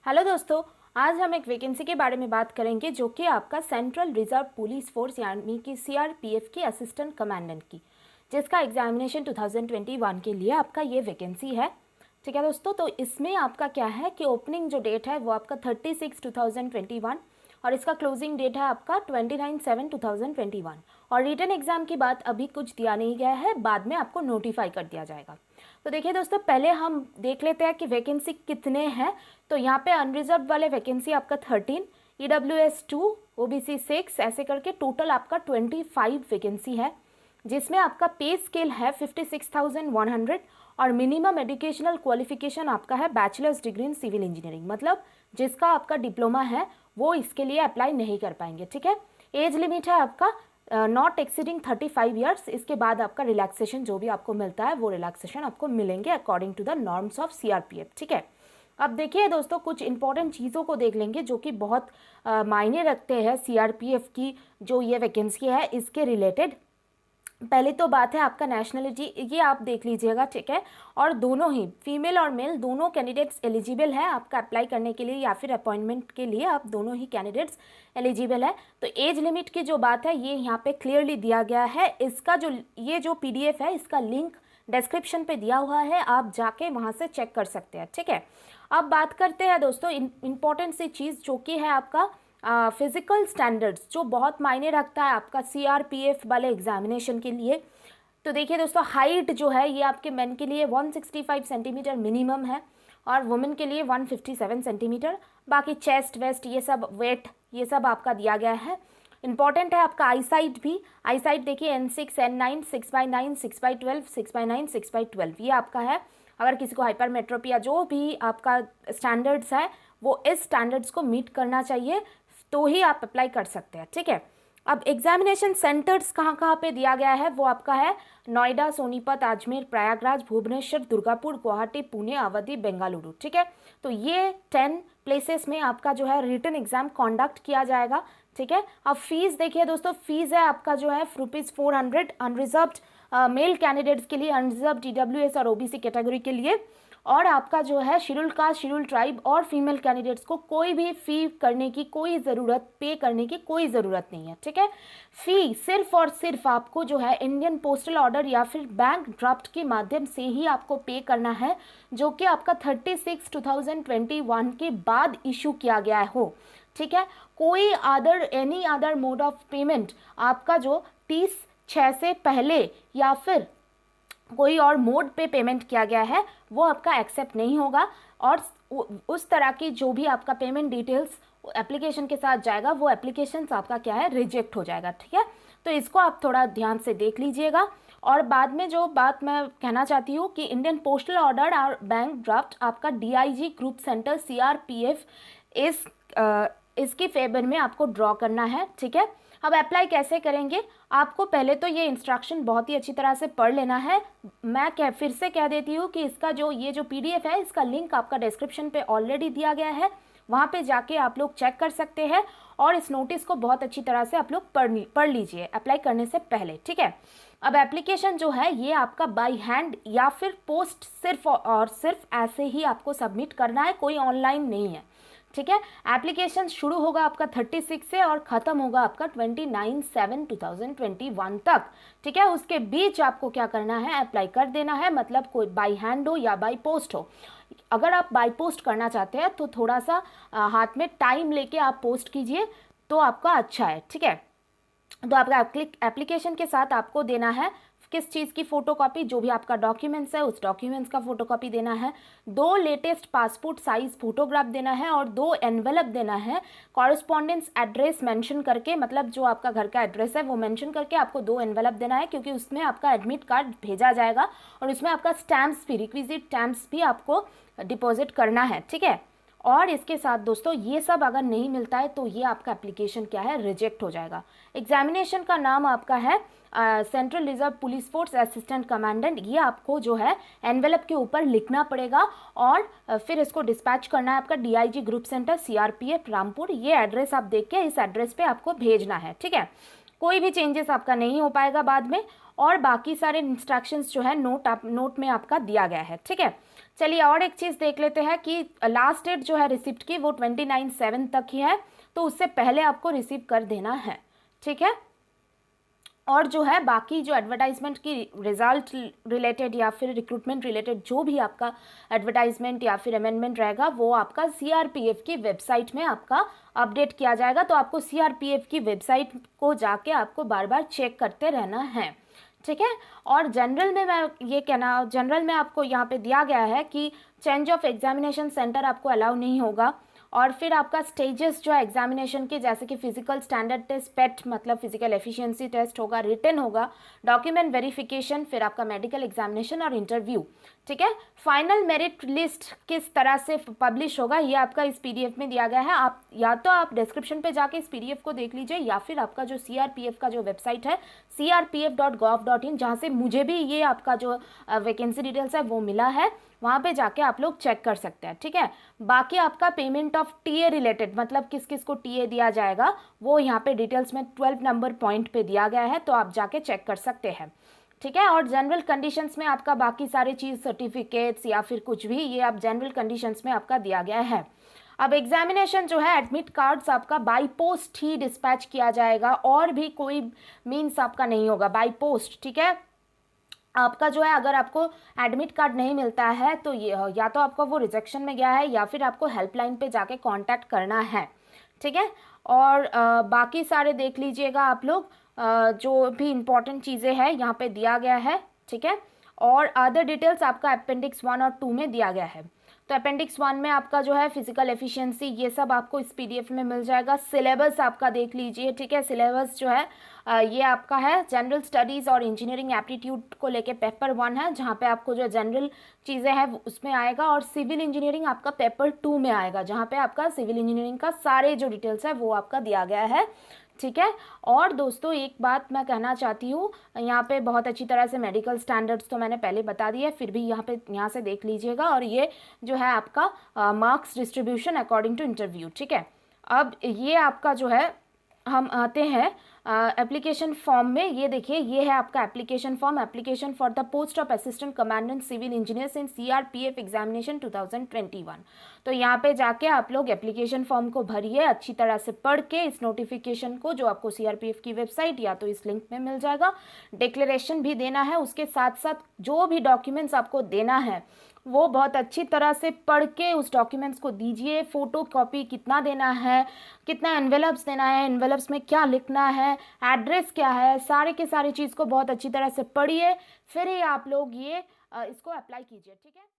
Hello दोस्तों, आज हम एक वैकेंसी के बारे में बात करेंगे जो कि आपका सेंट्रल रिजर्व पुलिस फोर्स यानी कि सीआरपीएफ की असिस्टेंट कमांडेंट की, जिसका एग्जामिनेशन 2021 के लिए आपका ये वैकेंसी है। ठीक है दोस्तों, तो इसमें आपका क्या है कि ओपनिंग जो डेट है वो आपका 30/6/2021 और इसका क्लोजिंग डेट है आपका 29/7/2021 और रिटन एग्जाम की बात अभी कुछ दिया नहीं गया है, बाद में आपको नोटिफाई कर दिया जाएगा। तो देखिए दोस्तों, पहले हम देख लेते हैं कि वैकेंसी कितने हैं। तो यहाँ पे अनरिजर्व वाले वैकेंसी आपका 13, EWS 2, OBC 6 ऐसे करके टोटल आपका 25 वैकेंसी है, जिसमें आपका पे स्केल है 56,100 और मिनिमम एजुकेशनल क्वालिफिकेशन आपका है bachelors degree in civil engineering. मतलब जिसका आपका डिप्लोमा है वो इसके लिए अप्लाई नहीं कर पाएंगे। ठीक है, एज लिमिट है आपका नॉट एक्सीडिंग 35 ईयर्स। इसके बाद आपका रिलैक्सेशन जो भी आपको मिलता है वो रिलैक्सेशन आपको मिलेंगे according to the norms of CRPF. ठीक है, अब देखिए दोस्तों, कुछ इंपॉर्टेंट चीज़ों को देख लेंगे जो कि बहुत मायने रखते हैं सीआरपीएफ की जो ये वैकेंसी है इसके रिलेटेड। पहले तो बात है आपका नेशनलिटी, ये आप देख लीजिएगा। ठीक है, और दोनों ही फीमेल और मेल दोनों कैंडिडेट्स एलिजिबल हैं आपका अप्लाई करने के लिए या फिर अपॉइंटमेंट के लिए, आप दोनों ही कैंडिडेट्स एलिजिबल है। तो एज लिमिट की जो बात है ये यहाँ पे क्लियरली दिया गया है। इसका जो ये जो PDF है इसका लिंक डिस्क्रिप्शन पे दिया हुआ है, आप जाके वहाँ से चेक कर सकते हैं। ठीक है, अब बात करते हैं दोस्तों इम्पॉर्टेंट सी चीज़ जो कि है आपका फिजिकल स्टैंडर्ड्स, जो बहुत मायने रखता है आपका सीआरपीएफ वाले एग्जामिनेशन के लिए। तो देखिए दोस्तों, हाइट जो है ये आपके मेन के लिए 165 सेंटीमीटर मिनिमम है और वुमेन के लिए 157 सेंटीमीटर। बाकी चेस्ट वेस्ट ये सब वेट ये सब आपका दिया गया है। इंपॉर्टेंट है आपका आई साइट भी। आई साइट देखिए N6, N9, 6/9, 6/12, 6/9, 6/12 ये आपका है। अगर किसी को हाइपरमेट्रोपिया जो भी आपका स्टैंडर्ड्स है वो इस स्टैंडर्ड्स को मीट करना चाहिए, तो ही आप अप्लाई कर सकते हैं। ठीक है, अब एग्जामिनेशन सेंटर्स कहाँ कहाँ पे दिया गया है वो आपका है नोएडा, सोनीपत, अजमेर, प्रयागराज, भुवनेश्वर, दुर्गापुर, गुवाहाटी, पुणे, अवधि, बेंगलुरु। ठीक है, तो ये 10 प्लेसेस में आपका जो है रिटन एग्जाम कॉन्डक्ट किया जाएगा। ठीक है, अब फीस देखिए दोस्तों, फीस है आपका जो है ₹400 अनरिजर्व्ड मेल कैंडिडेट्स के लिए, अनरिजर्व्ड EWS और OBC कैटेगरी के लिए, और आपका जो है शेड्यूल कास्ट, शेड्यूल ट्राइब और फीमेल कैंडिडेट्स को कोई भी फ़ी करने की कोई ज़रूरत, पे करने की कोई ज़रूरत नहीं है। ठीक है, फ़ी सिर्फ और सिर्फ आपको जो है इंडियन पोस्टल ऑर्डर या फिर बैंक ड्राफ्ट के माध्यम से ही आपको पे करना है, जो कि आपका 30/6/2021 के बाद इशू किया गया हो। ठीक है, कोई any other mode of payment आपका जो 30/6 से पहले या फिर कोई और मोड पे पेमेंट किया गया है वो आपका एक्सेप्ट नहीं होगा, और उस तरह की जो भी आपका पेमेंट डिटेल्स एप्लीकेशन के साथ जाएगा वो एप्लीकेशन आपका क्या है, रिजेक्ट हो जाएगा। ठीक है, तो इसको आप थोड़ा ध्यान से देख लीजिएगा। और बाद में जो बात मैं कहना चाहती हूँ कि इंडियन पोस्टल ऑर्डर और बैंक ड्राफ्ट आपका DIG ग्रुप सेंटर CRPF इसकी फेवर में आपको ड्रॉ करना है। ठीक है, अब अप्लाई कैसे करेंगे, आपको पहले तो ये इंस्ट्रक्शन बहुत ही अच्छी तरह से पढ़ लेना है। मैं फिर से कह देती हूँ कि इसका जो ये जो PDF है इसका लिंक आपका डिस्क्रिप्शन पे ऑलरेडी दिया गया है, वहाँ पे जाके आप लोग चेक कर सकते हैं और इस नोटिस को बहुत अच्छी तरह से आप लोग पढ़ लीजिए अप्लाई करने से पहले। ठीक है, अब एप्लीकेशन जो है ये आपका बाई हैंड या फिर पोस्ट सिर्फ और सिर्फ ऐसे ही आपको सबमिट करना है, कोई ऑनलाइन नहीं है। ठीक है, एप्लीकेशन शुरू होगा आपका 36 से और ख़त्म होगा आपका 29/7/2021 तक। ठीक है, उसके बीच आपको क्या करना है, अप्लाई कर देना है। मतलब कोई बाई हैंड हो या बाई पोस्ट हो। अगर आप बाई पोस्ट करना चाहते हैं तो थोड़ा सा हाथ में टाइम लेके आप पोस्ट कीजिए तो आपका अच्छा है। ठीक है, तो आपका एप्लीकेशन के साथ आपको देना है किस चीज़ की फ़ोटोकॉपी, जो भी आपका डॉक्यूमेंट्स है उस डॉक्यूमेंट्स का फ़ोटोकॉपी देना है, 2 लेटेस्ट पासपोर्ट साइज़ फ़ोटोग्राफ देना है और 2 एनवेलप देना है कॉरेस्पॉन्डेंस एड्रेस मेंशन करके। मतलब जो आपका घर का एड्रेस है वो मेंशन करके आपको 2 एनवेलप देना है, क्योंकि उसमें आपका एडमिट कार्ड भेजा जाएगा और उसमें आपका स्टैम्प्स भी, रिक्विजिट स्टैम्प्स भी आपको डिपॉजिट करना है। ठीक है, और इसके साथ दोस्तों ये सब अगर नहीं मिलता है तो ये आपका एप्लीकेशन क्या है, रिजेक्ट हो जाएगा। एग्जामिनेशन का नाम आपका है central reserve police force assistant commandant. ये आपको जो है एनवेलप के ऊपर लिखना पड़ेगा और फिर इसको डिस्पैच करना है आपका DIG group centre CRPF Rampur. ये एड्रेस आप देख के इस एड्रेस पे आपको भेजना है। ठीक है, कोई भी चेंजेस आपका नहीं हो पाएगा बाद में। और बाकी सारे इंस्ट्रक्शंस जो है नोट में आपका दिया गया है। ठीक है, चलिए और एक चीज़ देख लेते हैं कि लास्ट डेट जो है रिसिप्ट की वो 29/7 तक ही है, तो उससे पहले आपको रिसीव कर देना है। ठीक है, और जो है बाकी जो एडवर्टाइजमेंट की रिजल्ट रिलेटेड या फिर रिक्रूटमेंट रिलेटेड जो भी आपका एडवर्टाइजमेंट या फिर अमेंडमेंट रहेगा वो आपका सीआरपीएफ की वेबसाइट में आपका अपडेट किया जाएगा। तो आपको सीआरपीएफ की वेबसाइट को जाके आपको बार बार चेक करते रहना है। ठीक है, और जनरल में मैं ये कहना, जनरल में आपको यहाँ पे दिया गया है कि चेंज ऑफ एग्जामिनेशन सेंटर आपको अलाउ नहीं होगा। और फिर आपका स्टेजेस जो है एग्जामिनेशन के, जैसे कि फिजिकल स्टैंडर्ड टेस्ट, पेट मतलब फिजिकल एफिशिएंसी टेस्ट होगा, रिटन होगा, डॉक्यूमेंट वेरिफिकेशन, फिर आपका मेडिकल एग्जामिनेशन और इंटरव्यू। ठीक है, फाइनल मेरिट लिस्ट किस तरह से पब्लिश होगा ये आपका इस पीडीएफ में दिया गया है। आप या तो आप डिस्क्रिप्शन पे जाके इस पीडीएफ को देख लीजिए, या फिर आपका जो सीआरपीएफ का जो वेबसाइट है crpf.gov.in, जहाँ से मुझे भी ये आपका जो वैकेंसी डिटेल्स है वो मिला है, वहाँ पे जाके आप लोग चेक कर सकते हैं। ठीक है, बाकी आपका पेमेंट ऑफ टीए रिलेटेड, मतलब किस किस को टीए दिया जाएगा, वो यहाँ पे डिटेल्स में 12 नंबर पॉइंट पे दिया गया है, तो आप जाके चेक कर सकते हैं। ठीक है, और जनरल कंडीशंस में आपका बाकी सारे चीज़, सर्टिफिकेट्स या फिर कुछ भी, ये आप जनरल कंडीशंस में आपका दिया गया है। अब एग्जामिनेशन जो है, एडमिट कार्ड्स आपका बाई पोस्ट ही डिस्पैच किया जाएगा, और भी कोई मीन्स आपका नहीं होगा, बाई पोस्ट। ठीक है, आपका जो है अगर आपको एडमिट कार्ड नहीं मिलता है तो ये या तो आपका वो रिजेक्शन में गया है, या फिर आपको हेल्पलाइन पे जाके कांटेक्ट करना है। ठीक है, और बाकी सारे देख लीजिएगा आप लोग, जो भी इम्पोर्टेंट चीज़ें हैं यहाँ पे दिया गया है। ठीक है, और अदर डिटेल्स आपका अपेंडिक्स 1 और 2 में दिया गया है। तो अपेंडिक्स 1 में आपका जो है फिजिकल एफिशिएंसी, ये सब आपको इस पीडीएफ में मिल जाएगा। सिलेबस आपका देख लीजिए। ठीक है, सिलेबस जो है ये आपका है जनरल स्टडीज़ और इंजीनियरिंग एप्टीट्यूड को लेके पेपर 1 है, जहाँ पे आपको जो जनरल चीज़ें हैं उसमें आएगा, और सिविल इंजीनियरिंग आपका पेपर 2 में आएगा, जहाँ पे आपका सिविल इंजीनियरिंग का सारे जो डिटेल्स है वो आपका दिया गया है। ठीक है, और दोस्तों एक बात मैं कहना चाहती हूँ, यहाँ पे बहुत अच्छी तरह से मेडिकल स्टैंडर्ड्स तो मैंने पहले बता दिए, फिर भी यहाँ से देख लीजिएगा। और ये जो है आपका marks distribution according to interview. ठीक है, अब ये आपका जो है, हम आते हैं एप्लीकेशन फॉर्म में। ये देखिए, ये है आपका application form, application for the post of assistant commandant civil engineers in CRPF examination 2021। तो यहाँ पे जाके आप लोग एप्लीकेशन फॉर्म को भरिए, अच्छी तरह से पढ़ के इस नोटिफिकेशन को, जो आपको सीआरपीएफ की वेबसाइट या तो इस लिंक में मिल जाएगा। डिक्लेरेशन भी देना है, उसके साथ साथ जो भी डॉक्यूमेंट्स आपको देना है वो बहुत अच्छी तरह से पढ़ के उस डॉक्यूमेंट्स को दीजिए। फ़ोटो कॉपी कितना देना है, कितना एनवेलप्स देना है, एनवेलप्स में क्या लिखना है, एड्रेस क्या है, सारे के सारी चीज़ को बहुत अच्छी तरह से पढ़िए, फिर ही आप लोग ये इसको अप्लाई कीजिए। ठीक है।